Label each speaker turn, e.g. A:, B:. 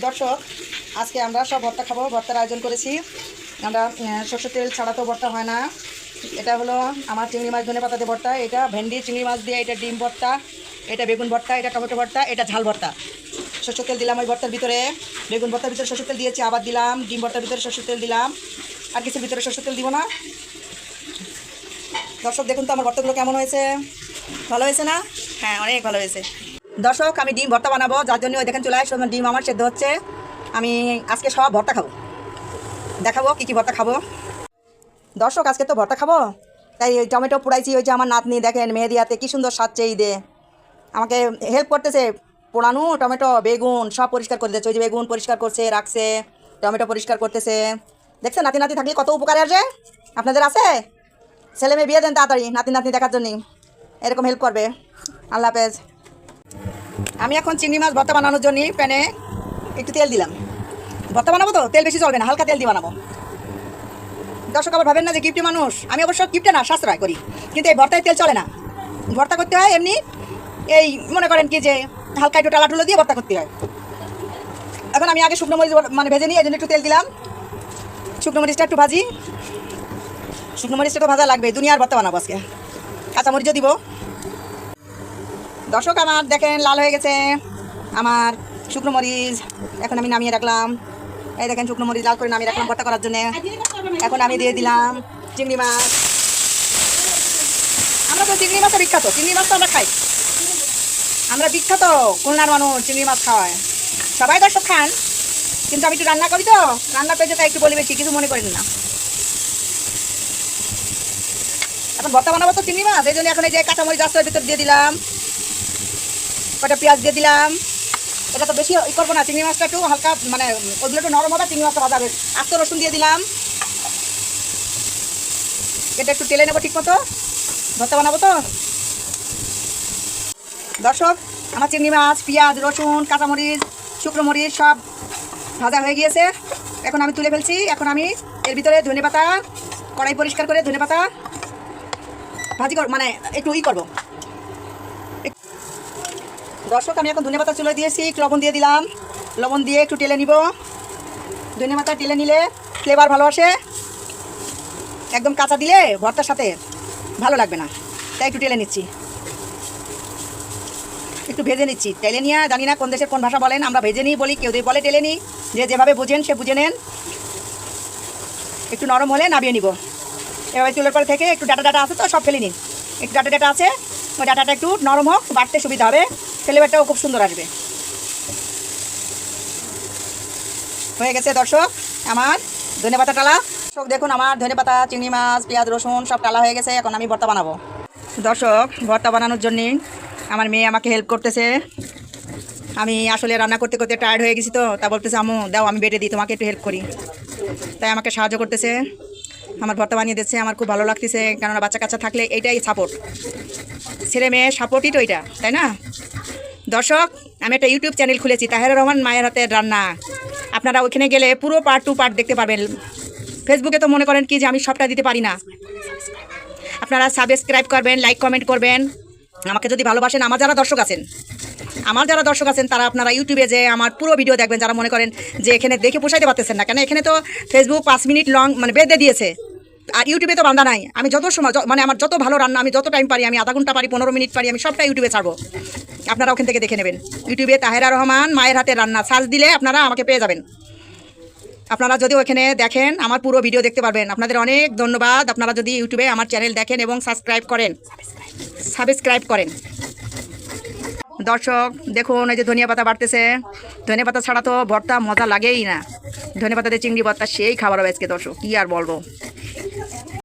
A: দর্শক, আজকে আমরা সব ভর্তা খাবো। ভর্তার আয়োজন করেছি আমরা। সরষের তেল ছাড়া তো ভর্তা হয় না। এটা হলো আমার চিংড়ি মাছ ধনে পাতা দিয়ে ভর্তা, এটা ভেন্ডি চিংড়ি মাছ দিয়ে, এটা ডিম ভর্তা, এটা বেগুন ভর্তা, এটা টমেটো ভর্তা, এটা ঝাল ভর্তা। সরষের তেল দিলাম ওই ভর্তার ভিতরে, বেগুন ভর্তার ভিতরে সরষের তেল দিয়েছি, আবার দিলাম ডিম ভর্তার ভিতরে সরষের তেল দিলাম। আর কিছুর ভিতরে সরষের তেল দিব না। দর্শক দেখুন তো আমার ভর্তাগুলো কেমন হয়েছে, ভালো হয়েছে না? হ্যাঁ, অনেক ভালো হয়েছে। দর্শক, আমি ডিম ভর্তা বানাবো, যার জন্য ওই দেখেন চুলায় ডিম আমার সেদ্ধ হচ্ছে। আমি আজকে সব ভর্তা খাবো, দেখাবো কী কী ভর্তা খাবো। দর্শক, আজকে তো ভর্তা খাবো, তাই ওই টমেটো পোড়াইছি। ওই যে আমার নাতনি দেখেন মেহেদিয়াতে কী সুন্দর সাজছে, ঈদে আমাকে হেল্প করতেছে। পোড়ানো টমেটো বেগুন সব পরিষ্কার করে দিচ্ছে। ওই যে বেগুন পরিষ্কার করছে রাখছে, টমেটো পরিষ্কার করতেছে। দেখছেন, নাতি নাতি থাকলে কত উপকারে আসে। আপনাদের আছে ছেলে মেয়ে, বিয়ে দেন তাড়াতাড়ি নাতি নাতনি দেখার জন্যই, এরকম হেল্প করবে। আল্লাহ হাফেজ। আমি এখন চিংড়ি মাছ ভর্তা বানানোর জন্য প্যানে একটু তেল দিলাম। ভর্তা বানাবো তো তেল বেশি চলবে না, হালকা তেল দিয়ে বানাবো। দর্শক আবার ভাবেন না যে কিপটে মানুষ। আমি অবশ্য কিপটে না, সাশ্রয় করি, কিন্তু এই ভর্তায় তেল চলে না। ভর্তা করতে হয় এমনি, এই মনে করেন কি যে হালকা একটু টালাটুলো দিয়ে ভর্তা করতে হয়। এখন আমি আগে শুকনো মরিচ মানে ভেজে নিই, এই জন্য একটু তেল দিলাম। শুকনো মরিচটা একটু ভাজি, শুকনো মরিচটা তো ভাজা লাগবে, দুনিয়ার ভর্তা বানাবো আজকে। কাঁচা মরিচও দিব। দর্শক আমার দেখেন লাল হয়ে গেছে আমার শুকনো মরিচ। এখন আমি নামিয়ে রাখলাম। এই দেখেন শুকনো মরিচ লাল করে নামিয়ে রাখলাম ভর্তা করার জন্য। এখন আমি দিয়ে দিলাম চিংড়ি মাছ। আমরা তো চিংড়ি মাছও বিখ্যাত, চিংড়ি মাছ তো আমরা খাই। আমরা বিখ্যাত খুলনার মানুষ, চিংড়ি মাছ খাওয়ায় সবাই। দর্শক খান, কিন্তু আমি একটু রান্না করি তো, রান্না পেয়েছে তাই একটু বলি বেশি, কিছু মনে করেন না। এখন ভর্তা বানাবো তো চিংড়ি মাছ, এই জন্য এখন এই যে কাঁচামরিচ রাস্তার ভিতর দিয়ে দিলাম, কটা পেঁয়াজ দিয়ে দিলাম। এটা তো বেশি ই করবো না, চিংড়ি মাছটা একটু হালকা মানে ওগুলো একটু নরম হবে, চিংড়ি মাছটা ভাজা হবে। আস্ত রসুন দিয়ে দিলাম। এটা একটু তেলে নেবো ঠিক মতো, ভর্তা বানাবো তো। দর্শক, আমার চিংড়ি মাছ পেঁয়াজ রসুন কাঁচামরিচ শুকনো মরিচ সব ভাজা হয়ে গিয়েছে। এখন আমি তুলে ফেলছি। এখন আমি এর ভিতরে ধনেপাতা, কড়াই পরিষ্কার করে ধনেপাতা ভাজি মানে একটু ই করবো। দর্শক, আমি এখন ধনেপাতা চুলে দিয়েছি, লবণ দিয়ে দিলাম। লবণ দিয়ে একটু টেলে নিব। ধনেপাতা টেলে নিলে ফ্লেভার ভালো আসে। একদম কাঁচা দিলে ভর্তার সাথে ভালো লাগবে না, তাই একটু টেলে নিচ্ছি, একটু ভেজে নিচ্ছি। টেলে নিয়ে জানি না কোন দেশের কোন ভাষা বলেন, আমরা ভেজে নিই বলি, কেউ বলে টেলে নিই। যেভাবে বোঝেন সে বুঝে নেন। একটু নরম হলে নামিয়ে নিব। এভাবে চুলের পরে থেকে একটু ডাটা ডাটা আছে তো সব ফেলে নিন। একটু ডাটা ডাটা আছে, ওই ডাটাটা একটু নরম হোক, বাটতে সুবিধা হবে, ফ্লেভারটাও খুব সুন্দর আসবে। হয়ে গেছে দর্শক আমার ধনেপাতা টালা। দর্শক দেখুন আমার ধনেপাতা চিংড়ি মাছ পেঁয়াজ রসুন সব টালা হয়ে গেছে। এখন আমি ভর্তা বানাবো। দর্শক, ভর্তা বানানোর জন্যে আমার মেয়ে আমাকে হেল্প করতেছে। আমি আসলে রান্না করতে করতে টায়ার্ড হয়ে গেছি তো, তা বলতেছে আম্মু দাও আমি বেটে দিই, তোমাকে একটু হেল্প করি। তাই আমাকে সাহায্য করতেছে, আমার ভর্তা বানিয়ে দিচ্ছে। আমার খুব ভালো লাগতেছে, কেননা বাচ্চা কাচ্চা থাকলে এইটাই সাপোর্ট, ছেলে মেয়ে সাপোর্টই তো এটা, তাই না? দর্শক, আমি একটা ইউটিউব চ্যানেল খুলেছি, তাহেরা রহমান মায়ের হাতের রান্না। আপনারা ওইখানে গেলে পুরো পার্ট টু পার্ট দেখতে পারবেন। ফেসবুকে তো মনে করেন কি যে আমি সবটা দিতে পারি না। আপনারা সাবস্ক্রাইব করবেন, লাইক কমেন্ট করবেন। আমাকে যদি ভালোবাসেন, আমার যারা দর্শক আছেন তারা আপনারা ইউটিউবে যে আমার পুরো ভিডিও দেখবেন। যারা মনে করেন যে এখানে দেখে পোষাইতে পারতেছেন না, কেন এখানে তো ফেসবুক 5 মিনিট লং মানে বেঁধে দিয়েছে, আর ইউটিউবে তো বান্ধা নাই। আমি যত সময় মানে আমার যত ভালো রান্না, আমি যত টাইম পারি, আমি আধা ঘন্টা পারি 15 মিনিট পারি, আমি সবটা ইউটিউবে ছাড়বো। আপনারা ওখান থেকে দেখে নেবেন। ইউটিউবে তাহেরা রহমান মায়ের হাতের রান্না সার্চ দিলে আপনারা আমাকে পেয়ে যাবেন। আপনারা যদি ওখানে দেখেন আমার পুরো ভিডিও দেখতে পারবেন। আপনাদের অনেক ধন্যবাদ আপনারা যদি ইউটিউবে আমার চ্যানেল দেখেন এবং সাবস্ক্রাইব করেন। দর্শক দেখুন, এই যে ধনিয়া পাতা বাড়তেছে। ধনিয়া পাতা ছাড়া তো ভর্তা মজা লাগেই না। ধনিয়া পাতা দিয়ে চিংড়ি ভর্তা সেই খাবার হবে আজকে দর্শক, কী আর বলবো।